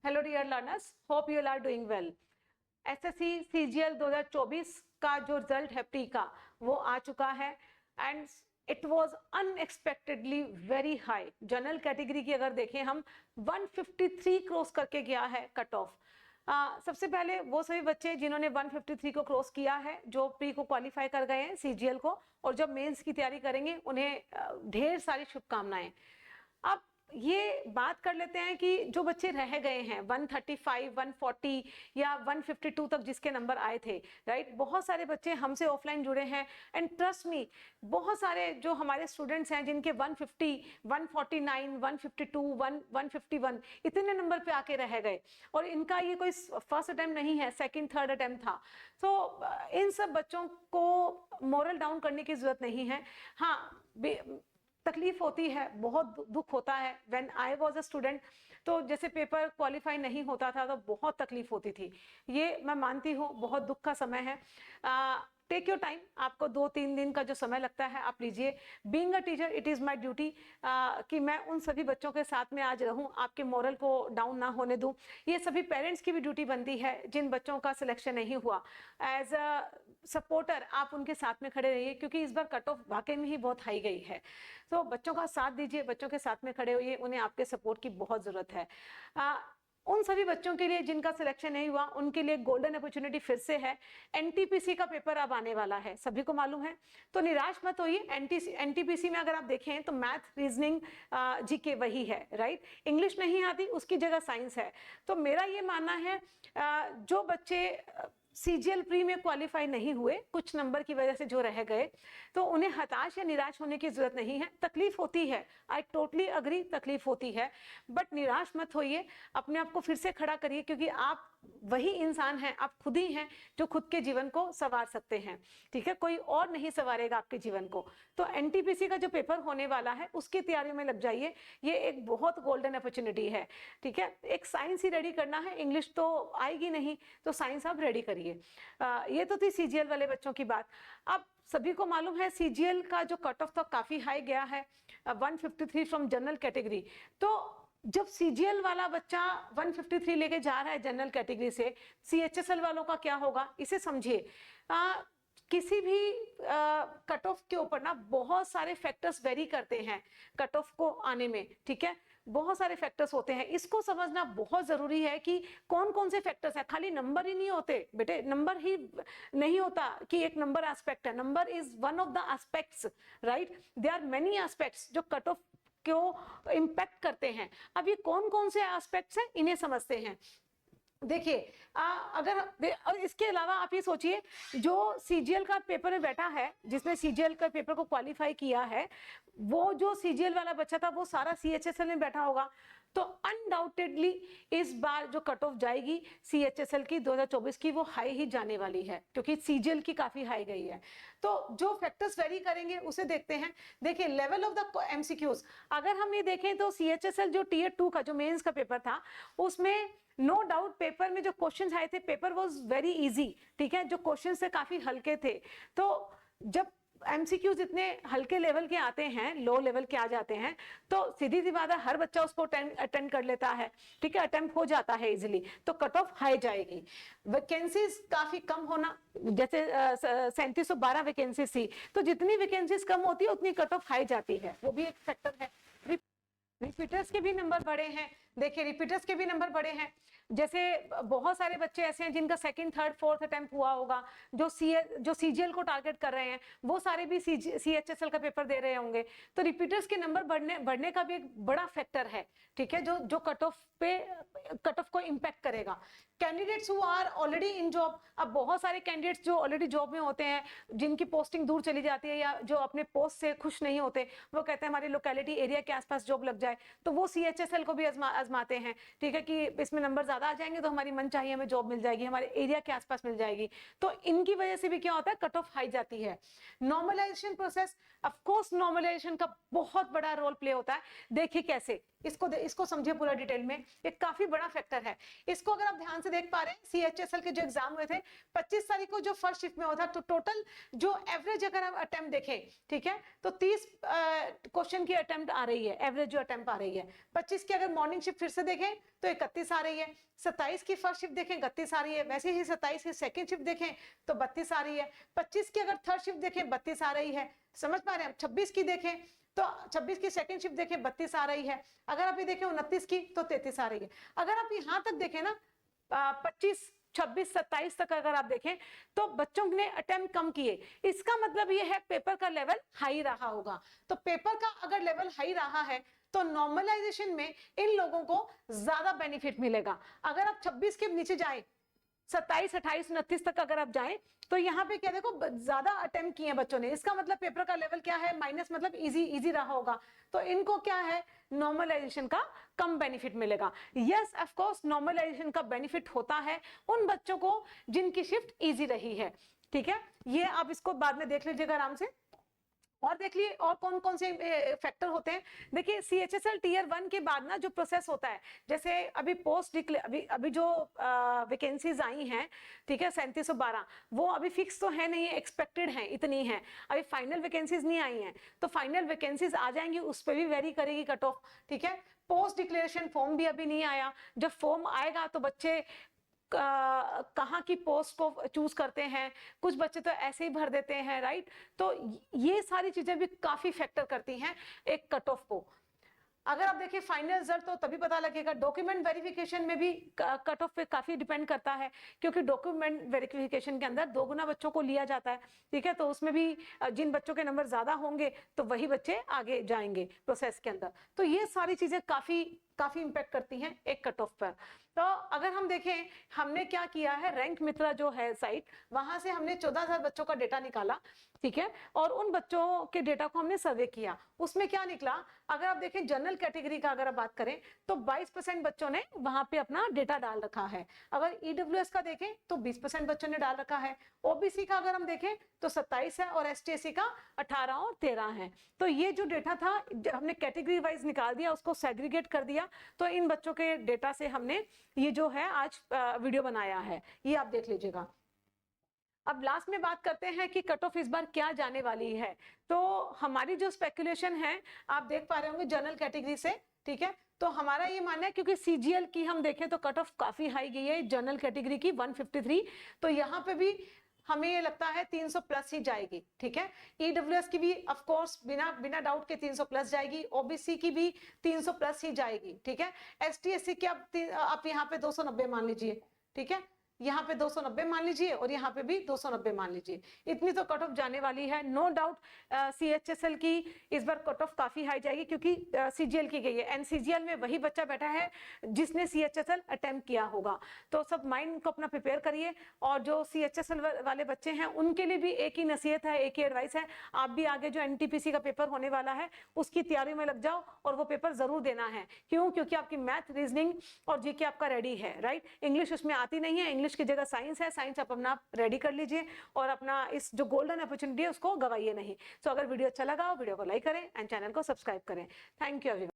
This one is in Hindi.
Hello dear learners, hope you are doing well. SSC CGL 2024 का जो रिजल्ट है प्री का वो आ चुका है and it was unexpectedly very high. General category की अगर देखें हम 153 क्रॉस करके गया है कट ऑफ। सबसे पहले वो सभी बच्चे जिन्होंने 153 को क्रॉस किया है, जो प्री को क्वालिफाई कर गए हैं सीजीएल को, और जब मेंस की तैयारी करेंगे उन्हें ढेर सारी शुभकामनाएं। अब ये बात कर लेते हैं कि जो बच्चे रह गए हैं 135, 140 या 152 तक जिसके नंबर आए थे, राइट। बहुत सारे बच्चे हमसे ऑफलाइन जुड़े हैं एंड ट्रस्ट मी, बहुत सारे जो हमारे स्टूडेंट्स हैं जिनके 150, 149, 152, 151 इतने नंबर पे आके रह गए, और इनका ये कोई फर्स्ट अटेम्प्ट नहीं है, सेकंड थर्ड अटेम्प्ट था। तो इन सब बच्चों को मोरल डाउन करने की जरूरत नहीं है। हाँ, तकलीफ होती है, बहुत दुख होता है। When I was a student, तो जैसे पेपर क्वालिफाई नहीं होता था तो बहुत तकलीफ होती थी, ये मैं मानती हूँ, बहुत दुख का समय है। टेक योर टाइम, आपको 2-3 दिन का जो समय लगता है आप लीजिए। Being a teacher it is my duty कि मैं उन सभी बच्चों के साथ में आज रहूं, आपके मोरल को डाउन ना होने दूं। ये सभी पेरेंट्स की भी ड्यूटी बनती है जिन बच्चों का सिलेक्शन नहीं हुआ। एज अ सपोर्टर आप उनके साथ में खड़े रहिए, क्योंकि इस बार कट ऑफ वाकई में ही बहुत हाई गई है। तो बच्चों का साथ दीजिए, बच्चों के साथ में खड़े होइए, उन्हें आपके सपोर्ट की बहुत जरूरत है। उन सभी बच्चों के लिए जिनका सिलेक्शन नहीं हुआ, उनके लिए गोल्डन अपॉर्चुनिटी फिर से है। एनटीपीसी का पेपर अब आने वाला है, सभी को मालूम है, तो निराश मत होइए। एनटीपीसी में अगर आप देखें तो मैथ, रीजनिंग, जीके वही है, राइट। इंग्लिश नहीं आती, उसकी जगह साइंस है। तो मेरा ये मानना है जो बच्चे सीजीएल प्री में क्वालिफाई नहीं हुए, कुछ नंबर की वजह से जो रह गए, तो उन्हें हताश या निराश होने की जरूरत नहीं है। तकलीफ होती है, आई टोटली अग्री, तकलीफ होती है, बट निराश मत होइए, अपने आप को फिर से खड़ा करिए, क्योंकि आप वही इंसान हैं, आप खुद ही हैं जो खुद के जीवन को संवार सकते हैं, ठीक है। कोई और नहीं संवारेगा आपके जीवन को। तो एनटीपीसी का जो पेपर होने वाला है उसकी तैयारियों में लग जाइए, ये एक बहुत गोल्डन अपॉर्चुनिटी है, ठीक है। एक साइंस ही रेडी करना है, इंग्लिश तो आएगी नहीं, तो साइंस आप रेडी करिए। ये तो थी सीजीएल वाले बच्चों की बात। अब सभी को मालूम है सीजीएल का जो कट ऑफ था काफी हाई गया है, 153 फ्रॉम जनरल कैटेगरी। तो जब सीजीएल वाला बच्चा 153 लेके जा रहा है जनरल कैटेगरी से, सीएचएसएल वालों का क्या होगा, इसे समझिए। किसी भी कट ऑफ के ऊपर ना बहुत सारे फैक्टर्स वेरी करते हैं कट ऑफ को आने में, ठीक है। बहुत सारे फैक्टर्स होते हैं, इसको समझना बहुत जरूरी है कि कौन कौन से फैक्टर्स हैं। खाली नंबर ही नहीं होते बेटे, नंबर ही नहीं होता कि एक नंबर एस्पेक्ट है, number is one of the aspects, right. There are many aspects जो कट ऑफ को इम्पैक्ट करते हैं। अब ये कौन कौन से एस्पेक्ट्स हैं, इन्हें समझते हैं। देखिए, अगर इसके अलावा आप ये सोचिए, जो सीजीएल का पेपर में बैठा है, जिसने सीजीएल का पेपर को क्वालिफाई किया है, वो जो सीजीएल वाला बच्चा था वो सारा सीएचएसएल में बैठा होगा, तो अनडाउटेडली इस बार जो कट ऑफ जाएगी सीएचएसएल की 2024 की, वो हाई ही जाने वाली है, क्योंकि सीजीएल की काफी हाई गई है। तो जो फैक्टर्स वेरी करेंगे उसे देखते हैं। देखिए, लेवल ऑफ द एमसीक्यूज, अगर हम ये देखें तो सीएचएसएल जो टीयर 2 का जो मेंस का पेपर था, उसमें नो डाउट पेपर में जो क्वेश्चंस आए थे, पेपर वाज वेरी इजी, ठीक है। जो क्वेश्चंस थे काफी हल्के थे। तो जब एमसीक्यूज इतने हल्के लेवल के आते हैं, लो लेवल के आ जाते हैं, तो सीधी सी बात है हर बच्चा उसको अटेंड कर लेता है, ठीक है, अटेम्प्ट हो जाता है इजीली, तो कट ऑफ हाई जाएगी। वैकेंसीज काफी कम होना, जैसे 3712 वैकेंसीज थी, तो जितनी वैकेंसीज कम होती है उतनी कट ऑफ हाई जाती है, वो भी एक फैक्टर है। रिपीटर्स के भी नंबर बड़े हैं, देखिए रिपीटर्स के भी नंबर बड़े हैं। जैसे बहुत सारे बच्चे ऐसे हैं जिनका सेकंड, थर्ड, फोर्थ अटेम्प्ट हुआ होगा, जो सीजीएल को टारगेट कर रहे हैं, वो सारे भी सीएचएसएल का पेपर दे रहे होंगे। तो रिपीटर्स के नंबर बढ़ने का भी एक बड़ा फैक्टर है, ठीक है, जो कट ऑफ को इम्पैक्ट करेगा। Candidates who are already in job, अब बहुत सारे कैंडिडेट्स जो ऑलरेडी जॉब में होते हैं, जिनकी पोस्टिंग दूर चली जाती है या जो अपने पोस्ट से खुश नहीं होते, वो कहते हैं हमारी लोकेलिटी एरिया के आसपास जॉब लग जाए, तो वो सीएचएसएल को भी आजमाते हैं, ठीक है, कि इसमें नंबर ज्यादा आ जाएंगे तो हमारी मन चाहिए हमें जॉब मिल जाएगी, हमारे एरिया के आसपास मिल जाएगी। तो इनकी वजह से भी क्या होता है, कट ऑफ हाई जाती है। Normalisation process, of course normalisation का बहुत बड़ा रोल प्ले होता है। देखिए कैसे, इसको समझिए पूरा डिटेल में, ये काफी बड़ा फैक्टर है। इसको अगर आप ध्यान से देख पा रहे हैं, CHSL के जो एग्जाम हुए थे 25 तारीख को जो फर्स्ट शिफ्ट में हुआ था, तो टोटल जो एवरेज अगर आप अटेम्प्ट देखें, ठीक है, तो 30 क्वेश्चन की अटेम्प्ट आ रही है, एवरेज जो अटेम्प्ट आ रही है। 25 की अगर मॉर्निंग शिफ्ट फिर से देखें तो 31 आ रही है, 27 की फर्स्ट शिफ्ट देखें 31 आ रही है, वैसे ही 27 की सेकंड शिफ्ट देखें तो 32 आ रही है, 25 की अगर थर्ड शिफ्ट देखें 32 आ रही है, समझ पा रहे हैं। 26 की देखें तो 26 की सेकंड शिफ्ट देखें 32 आ रही है, अगर आप ये देखें 29 की तो 33 आ रही है। अगर आप यहां तक देखें ना 25 26 27 तक अगर आप देखें तो बच्चों ने अटेम्प्ट कम किए, इसका मतलब ये है पेपर का लेवल हाई रहा होगा। तो पेपर का अगर लेवल हाई रहा है तो नॉर्मलाइजेशन में इन लोगों को ज्यादा बेनिफिट मिलेगा। अगर आप 26 के नीचे जाएं, 27 28 29 तक अगर आप जाएं तो यहाँ पे क्या देखो ज्यादा अटेम्प्ट किए बच्चों ने, इसका मतलब पेपर का लेवल क्या है, माइनस मतलब इजी रहा होगा, तो इनको क्या है नॉर्मलाइजेशन का कम बेनिफिट मिलेगा। यस ऑफ कोर्स नॉर्मलाइजेशन का बेनिफिट होता है उन बच्चों को जिनकी शिफ्ट इजी रही है, ठीक है। ये आप इसको बाद में देख लीजिएगा आराम से। और देख लिए और कौन कौन से फैक्टर होते हैं। देखिए CHSL टीयर 1 के बाद ना जो प्रोसेस होता है, जैसे अभी पोस्ट डिक्लेयर अभी जो वैकेंसीज आई हैं, ठीक है 3712, वो अभी फिक्स तो है नहीं, एक्सपेक्टेड है इतनी है, अभी फाइनल वैकेंसीज नहीं आई हैं, तो फाइनल वैकेंसीज आ जाएंगी उस पर भी वेरी करेगी कट ऑफ, ठीक है। पोस्ट डिक्लेरेशन फॉर्म भी अभी नहीं आया, जब फॉर्म आएगा तो बच्चे कहाँ की पोस्ट को चूज करते हैं, कुछ बच्चे तो ऐसे ही भर देते हैं, राइट। तो ये सारी चीजें भी काफी फैक्टर करती हैं एक कट ऑफ को। अगर आप देखिए फाइनल रिजल्ट तो तभी पता लगेगा। डॉक्यूमेंट वेरिफिकेशन में भी कट ऑफ पे काफी डिपेंड करता है, क्योंकि डॉक्यूमेंट वेरिफिकेशन के अंदर 2 गुना बच्चों को लिया जाता है, ठीक है। तो उसमें भी जिन बच्चों के नंबर ज्यादा होंगे तो वही बच्चे आगे जाएंगे प्रोसेस के अंदर। तो ये सारी चीजें काफी इंपैक्ट करती हैं एक कट ऑफ पर। तो अगर हम देखें हमने क्या किया है, रैंक मित्रा जो है साइट, वहां से हमने 14,000 बच्चों का डेटा निकाला, ठीक है, और उन बच्चों के डेटा को हमने सर्वे किया। उसमें क्या निकला, अगर आप देखें जनरल कैटेगरी का अगर आप बात करें तो 22% बच्चों ने वहां पे अपना डेटा डाल रखा है। अगर EWS का देखें तो 20% बच्चों ने डाल रखा है। OBC का अगर हम देखें तो 27 है और ST/SC का 18 और 13 है। तो ये जो डेटा था हमने कैटेगरी वाइज निकाल दिया, उसको सेग्रीगेट कर दिया, तो इन बच्चों के डेटा से हमने ये जो है आज वीडियो बनाया है, ये आप देख लीजिएगा। अब लास्ट में बात करते हैं कि कट ऑफ इस बार क्या जाने वाली है। तो हमारी जो स्पेकुलेशन है आप देख पा रहे होंगे जनरल कैटेगरी से, ठीक है। तो हमारा ये मानना है क्योंकि CGL की हम देखें तो कट ऑफ काफी हाई गई है जनरल कैटेगरी की 153, तो यहाँ पे भी हमें ये लगता है 300 प्लस ही जाएगी, ठीक है। EWS की भी ऑफ कोर्स बिना डाउट के 300 प्लस जाएगी, OBC की भी 300 प्लस ही जाएगी, ठीक है। ST/SC की आप यहाँ पे 290 मान लीजिए, ठीक है, यहाँ पे 290 मान लीजिए और यहाँ पे भी 290 मान लीजिए, इतनी तो कट ऑफ जाने वाली है। नो डाउट CHSL की इस बार कट ऑफ काफी हाई जाएगी क्योंकि CGL की गई है, एंड CGL में वही बच्चा बैठा है जिसने CHSL अटेम्प्ट किया होगा। तो सब माइंड को अपना प्रिपेयर करिए, और जो CHSL वाले बच्चे हैं उनके लिए भी एक ही नसीहत है, एक ही एडवाइस है, आप भी आगे जो NTPC का पेपर होने वाला है उसकी तैयारी में लग जाओ और वो पेपर जरूर देना है। क्यों? क्योंकि आपकी मैथ, रीजनिंग और GK आपका रेडी है, राइट। इंग्लिश उसमें आती नहीं है, इंग्लिश की जगह साइंस है, साइंस आप अपना रेडी कर लीजिए और अपना इस जो गोल्डन अपॉर्चुनिटी है उसको गवाइए नहीं। तो अगर वीडियो अच्छा लगा वीडियो को लाइक करें एंड चैनल को सब्सक्राइब करें। Thank you everyone.